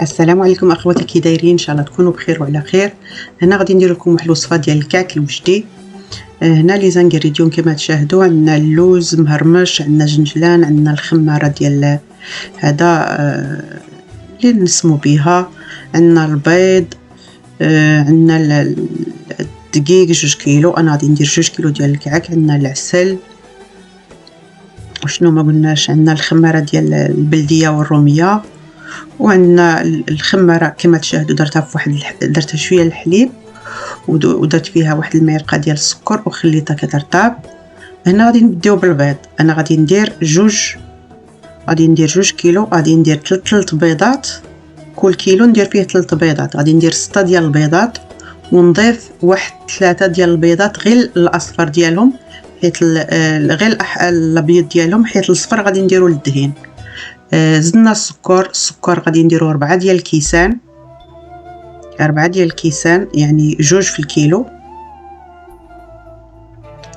السلام عليكم اخواتي، كي دايرين؟ ان شاء الله تكونوا بخير وعلى خير. هنا غادي ندير لكم واحد الوصفه ديال الكعك الوجدي. هنا لي زانغريديون كما تشاهدوا، عندنا اللوز مهرمش، عندنا جنجلان، عندنا الخماره ديال هذا اللي نسمو بها، عندنا البيض، عندنا الدقيق 2 كيلو. انا غادي ندير 2 كيلو ديال الكعك. عندنا العسل، وشنو ما قلناش، عندنا الخماره ديال البلديه والروميه، وعندنا الخماره كما تشاهدوا درتها في واحد درتها شويه الحليب ودرت فيها واحد المعلقه ديال السكر وخليتها كترطاب. هنا غادي نبداو بالبيض. انا غادي ندير 2 كيلو. غادي ندير 3 بيضات، كل كيلو ندير فيه 3 بيضات. غادي ندير 6 ديال البيضات ونضيف واحد 3 ديال البيضات غير الاصفر ديالهم، حيت غير الابيض ديالهم، حيت الصفر غادي نديرو للدهين. زدنا السكر غادي نديرو 4 ديال الكيسان، 4 ديال الكيسان يعني 2 في الكيلو.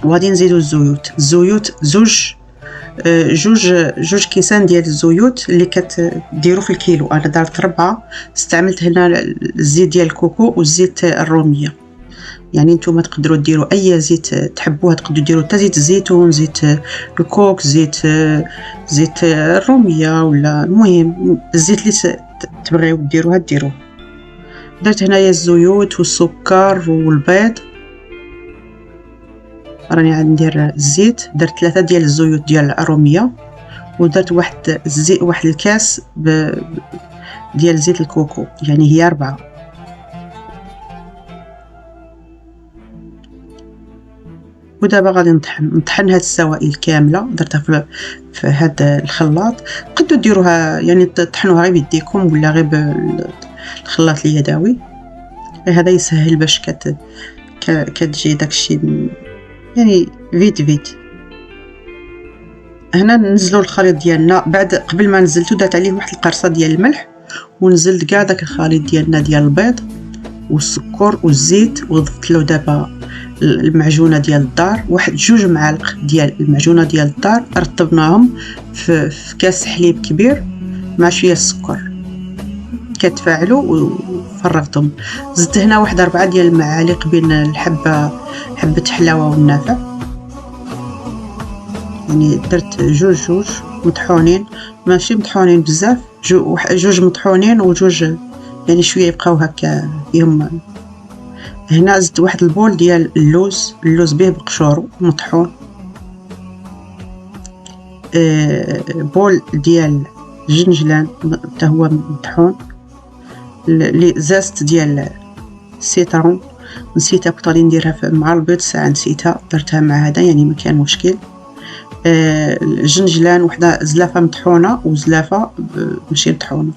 وغادي نزيدو الزيوت 2 كيسان ديال الزيوت اللي كتديرو في الكيلو. انا درت 4، استعملت هنا الزيت ديال الكوكو والزيت الروميه. يعني نتوما تقدروا ديروا اي زيت تحبوها، تقدروا ديروا حتى زيت الزيتون، زيت الكوك، زيت الروميه، ولا المهم الزيت اللي تبغيو ديروه. درت هنايا الزيوت والسكر والبيض. راني عاد ندير الزيت، درت 3 ديال الزيوت ديال الروميه، ودرت واحد الكاس ديال زيت الكوكو، يعني هي 4. ودابا غادي نطحن هاد السوائل كامله. درتها في هاد الخلاط. تقدروا ديروها يعني تطحنوها غير بيديكم ولا غير بالخلاط اليدوي. هذا يسهل باش كتجي داكشي يعني فيت. هنا ننزلوا الخليط ديالنا. قبل ما نزلته درت عليه واحد القرصه ديال الملح، ونزلت كاع داك الخليط ديالنا ديال البيض والسكر والزيت، وضفت له دابا المعجونه ديال الدار، 2 معالق ديال المعجونه ديال الدار، رطبناهم في كاس حليب كبير مع شويه السكر، كتفاعلوا وفرغتهم. زدت هنا واحد 4 ديال المعالق بين حبه حلاوه والنافع، يعني درت 2 مطحونين، ماشي مطحونين بزاف، 2 مطحونين و2 يعني شويه يبقاو هكا فيهم. هنا زدت واحد البول ديال اللوز به بقشورو مطحون، بول ديال الجنجلان حتى هو مطحون، لي زاست ديال السيترون نسيتها، كنت غادي نديرها مع البيض ساعه نسيتها، درتها مع هذا يعني ما كان مشكل. الجنجلان وحده زلافه مطحونه وزلافه ماشي مطحونه.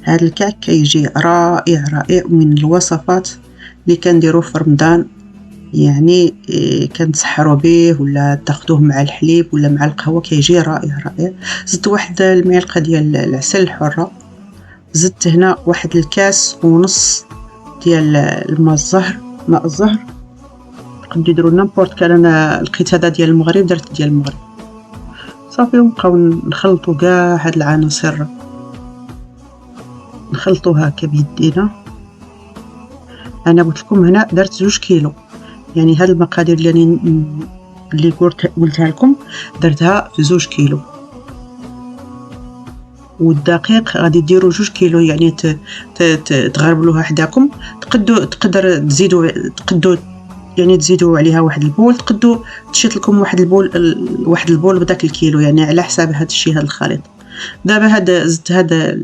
هذا الكعك كيجي رائع من الوصفات اللي كنديروه في رمضان، يعني كنتسحروا به ولا تاخذوه مع الحليب ولا مع القهوه، كيجي رائع. زدت واحد المعلقه ديال العسل الحره. زدت هنا واحد الكاس ونص ديال ماء الزهر. تقدروا ديروا نيمبورط كان. انا لقيت هذا ديال المغرب، درت ديال المغرب صافي. ونبقاو نخلطوا كاع هاد العناصر، نخلطوها هكا بيدينا. انا قلت لكم هنا درت 2 كيلو، يعني هاد المقادير اللي قلتها لكم درتها في 2 كيلو. والدقيق غادي ديروا 2 كيلو، يعني تغربلوها حداكم. تقدر تزيدوا عليها واحد البول، تقدروا تشيط لكم واحد البول بداك الكيلو، يعني على حساب هذا الشيء هذا الخليط. دابا زدت هذا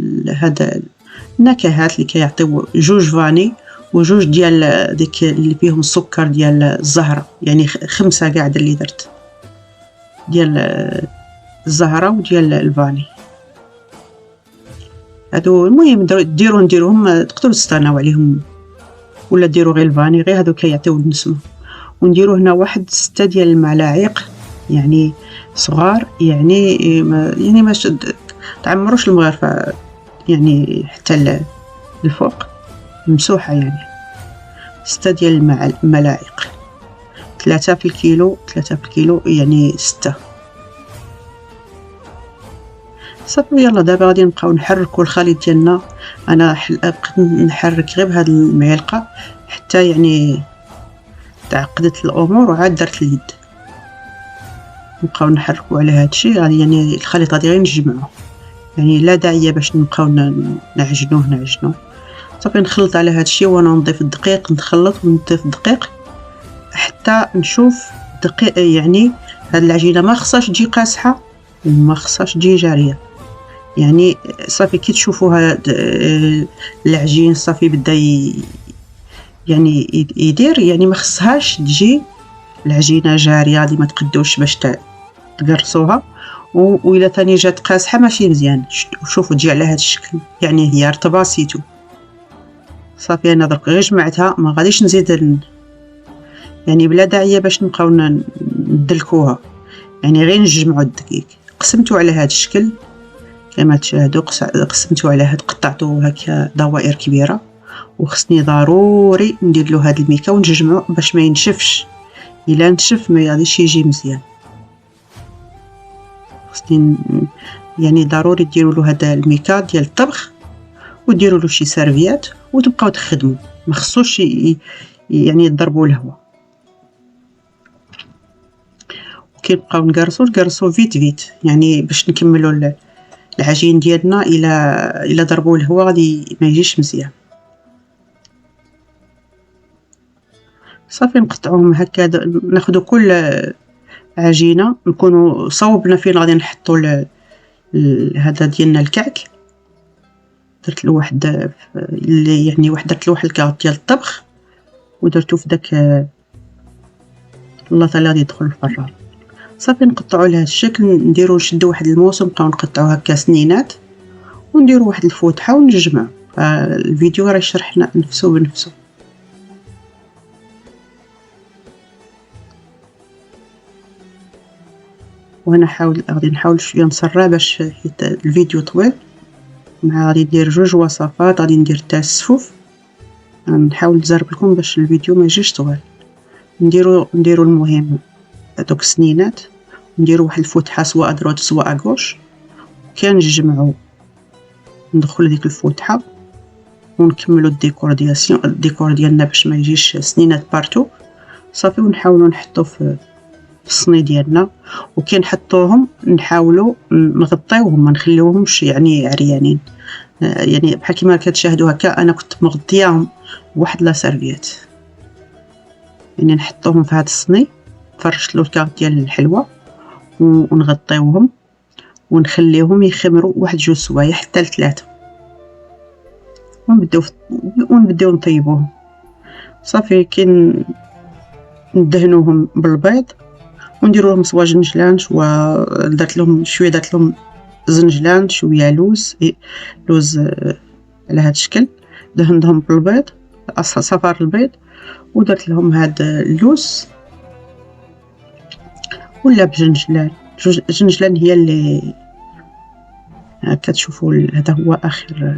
النكهات اللي كيعطيو 2 فاني و2 ديال ديك اللي فيهم السكر ديال الزهره، يعني 5 كاع اللي درت ديال الزهره وديال الفاني. هادو المهم نديروهم، تقدروا تستغناو عليهم ولا ديروا غير الفاني، غير هادو كيعطيو النسمه. ونديروا هنا واحد 6 ديال الملاعق، يعني صغار، يعني ما تعمروش المغرفه يعني حتى الفوق ممسوحه، يعني 6 ديال الملاعق، 3 في الكيلو يعني 6. صافي يلا دابا غادي نبقاو نحركوا الخليط ديالنا. انا بقيت نحرك غير بهاد المعلقه حتى يعني تعقدت الامور وعاد درت اليد. نبقاو نحركوا على هذا الشيء غادي يعني الخليط غادي غير نجمعوه، يعني لا داعي باش نبقاو نعجنوه. صافي نخلط على هذا الشيء وانا نضيف الدقيق، نخلط ونضيف الدقيق حتى نشوف دقيق. يعني هاد العجينه ما خصهاش تجي قاصحه وما خصهاش تجي جاريه، يعني صافي كي تشوفوها العجين صافي بدا يعني يدير، يعني ما خصهاش تجي العجينه جاريه، غادي ما تقدوش باش تقرصوها. وإلا ثاني جات قاصحه ماشي مزيان. شوفوا تجي على هذا الشكل، يعني هي رطبه سيتو. صافي انا درك غير جمعتها، ما غاديش نزيد يعني بلا داعيه باش نبقاو ندلكوها، يعني غير نجمعوا الدقيق. قسمته على هذا الشكل كما تشاهدوا، قسمته على هاد، قطعته هكا دوائر كبيره. وخصني ضروري ندير له هاد الميكا ونجمعه باش ما ينشفش. الا نشف ما غاديش يجي مزيان. خصني يعني ضروري ديروا له هذا الميكا ديال الطبخ وديروا له شي سيرفيات وتبقاو تخدموا، ما خصوش يعني يضربوا الهواء. كيبقاو نقرصوا فيت يعني باش نكملوا العجين ديالنا. الى ضربوا الهواء غادي ما يجيش مزيان. صافي نقطعوهم هكا، ناخذ كل عجينه نكونوا صوبنا فين غادي نحطوا هذا ديالنا الكعك. درت له واحد يعني درت له واحد الكاط ديال الطبخ ودرتو في داك اللاطه اللي غادي يدخل الفران. صافي نقطعوا على هذا الشكل، نديروا نشدوا واحد الموس ونبقاو نقطعوا هكا سنينات ونديروا واحد الفتحه ونجمع. الفيديو راه يشرحنا نفسه بنفسه. وانا غادي نحاول شويه نسرع باش حيت الفيديو طويل. مع غادي ندير 2 وصفات، غادي ندير تاع السفوف. نحاول نزرب لكم باش الفيديو ما يجيش طويل. نديروا المهم هذوك السنينات، نديروا واحد الفتحه سواء ادروت سواء اغوش، كنجمعوا ندخل ديك الفتحه ونكملوا الديكور ديالنا باش ما يجيش سنينات بارتو. صافي ونحاولوا نحطوا في الصني ديالنا، وكي نحطوهم نحاولوا نغطيوهم ما نخليوهمش يعني عريانين. يعني بحال كيما كتشاهدوا هكا انا كنت مغطياهم بواحد لا سيرفيات. يعني نحطوهم في هذا الصني، فرشت له الكاط ديال الحلوى ونغطيوهم ونخليهم يخمروا 1-2 سوايع حتى 3 ونبداو نطيبوهم. صافي كي ندهنوهم بالبيض ونديروا لهم سوا جنجلان، درت لهم زنجلان، شويه لوز على هذا الشكل. دهنتهم بالبيض، صفار البيض، ودرت لهم هذا اللوز ولا بجنجلان هي اللي كتشوفوا. هذا هو اخر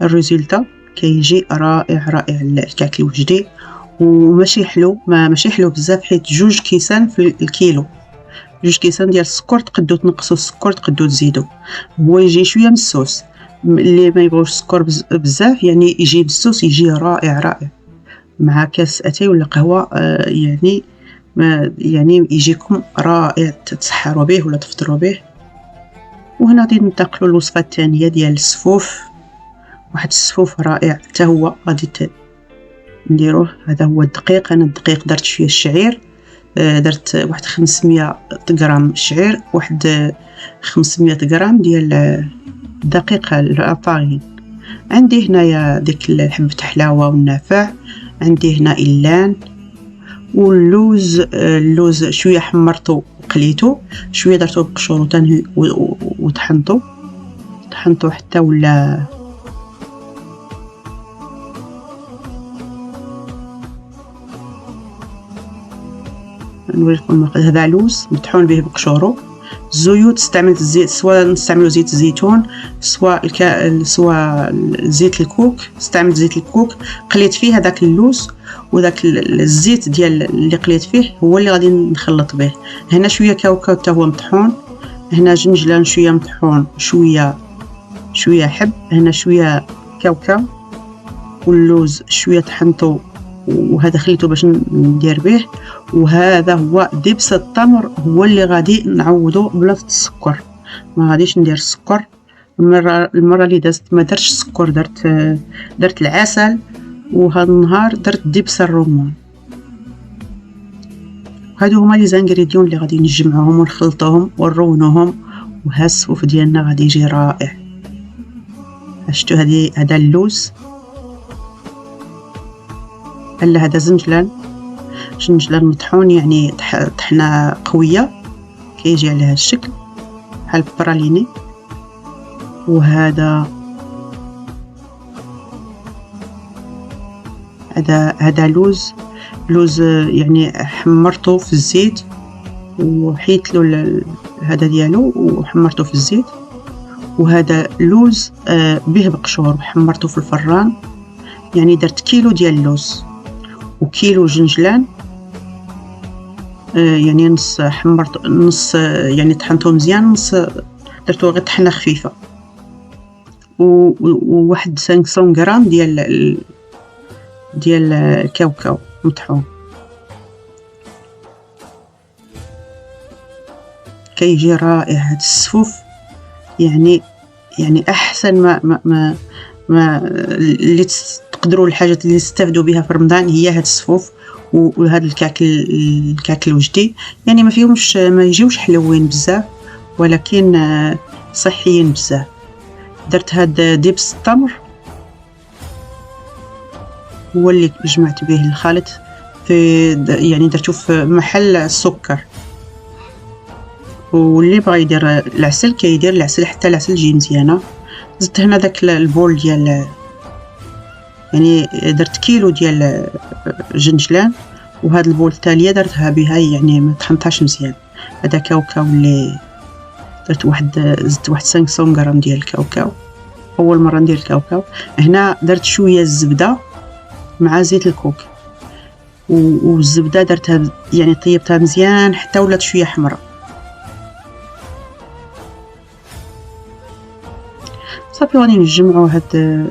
الريزلت، كيجي رائع الكعك الوجدي. وماشي حلو، ماشي حلو بزاف، حيت 2 كيسان في الكيلو. 2 كيسان ديال السكر، تقدروا تنقصوا السكر تقدروا تزيدوا. هو يجي شويه مسوس، اللي ما يبغوش السكر بزاف يعني يجي مسوس، يجي رائع مع كاس اتاي ولا قهوه. يعني يجيكم رائع، تتسحروا به ولا تفطروا به. وهنا غادي ننتقلوا للوصفه الثانيه ديال السفوف. واحد السفوف رائع حتى هو غادي نديروه. هذا هو الدقيق. انا الدقيق درت شويه الشعير، درت واحد 500 غرام شعير، واحد 500 غرام ديال دقيق الفارين. عندي هنايا ديك حبه حلاوه والنافع، عندي هنا اللان واللوز شويه حمرته وقليته، شويه درته بقشور وطحنته حتى ولا نوريكم. هذا لوز مطحون به بقشوره. الزيوت استعملت الزيت، سواء نستعملوا زيت الزيتون سواء زيت الكوك. استعملت زيت الكوك، قليت فيه هذاك اللوز، وذاك الزيت ديال اللي قليت فيه هو اللي غادي نخلط به. هنا شويه كاوكاو حتى هو مطحون، هنا جنجلان شويه مطحون شويه حب، هنا شويه كاوكاو، واللوز شويه طحنته وهذا خليته باش ندير به. وهذا هو دبس التمر، هو اللي غادي نعوضه بلا السكر، ما غاديش ندير السكر. المره اللي دازت ما درتش السكر، درت العسل، وهذا النهار درت دبس الرمان. هادو هما لي زانغريديون اللي غادي نجمعوهم ونخلطوهم ونرونوهم، وها السفوف ديالنا غادي يجي رائع. شفتو هذا اللوز، هلا هذا زنجلان مطحون، يعني طحنه قويه كيجي على هذا الشكل بحال البراليني. وهذا لوز يعني حمرته في الزيت وحيت له هذا ديالو وحمرته في الزيت. وهذا لوز به بقشور حمرته في الفران، يعني درت كيلو ديال اللوز وكيلو جنجلان، يعني نص حمرت، نص يعني طحنته مزيان، نص درتو غير طحنه خفيفه. وواحد 500 غرام ديال الكاوكاو مطحون. كيجي رائع هاد السفوف، يعني احسن ما اللي تقدروا الحاجات اللي تستافدوا بها في رمضان هي هاد السفوف وهاد الكاك الوجدي. يعني ما فيهمش، ما يجيوش حلوين بزاف، ولكن صحيين بزاف. درت هاد دبس التمر هو اللي جمعت به الخليط في، يعني درتو في محل السكر. واللي بغى يدير العسل كيدير العسل، حتى العسل يجي مزيانه. زدت هنا داك البول ديال، يعني درت كيلو ديال جنجلان، وهاد البول التاليه درتها بها، يعني ما طحنتهاش مزيان. هذا كاوكاو اللي زدت واحد 500 غرام ديال الكاوكاو، اول مره ندير الكاوكاو. هنا درت شويه الزبده مع زيت الكوك، والزبده درتها يعني طيبتها مزيان حتى ولات شويه حمراء. صافي غادي نجمعوا هاد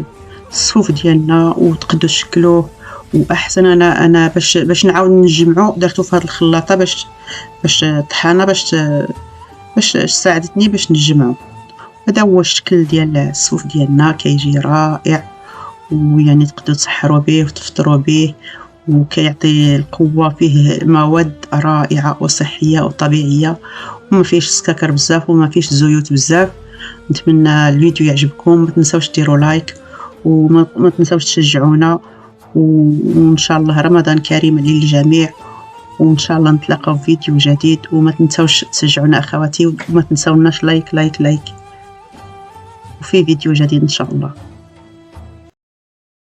الصفوف ديالنا وتقدروا تشكلوه. واحسن انا باش نعاود نجمعو درتو في هاد الخلاطه باش طحانه باش ساعدتني باش نجمعو. هذا هو الشكل ديال الصفوف ديالنا، كيجي رائع، ويعني تقدروا تسحروا به وتفطروا به، وكيعطي القوه، فيه مواد رائعه وصحيه وطبيعيه، وما فيش سكر بزاف وما فيش زيوت بزاف. نتمنى الفيديو يعجبكم، ما تنساوش ديروا لايك، وما تنساوش تشجعونا، وان شاء الله رمضان كريم للجميع، وان شاء الله نتلاقاو في فيديو جديد. وما تنساوش تشجعونا اخواتي، وما تنساوناش لايك، وفي فيديو جديد ان شاء الله.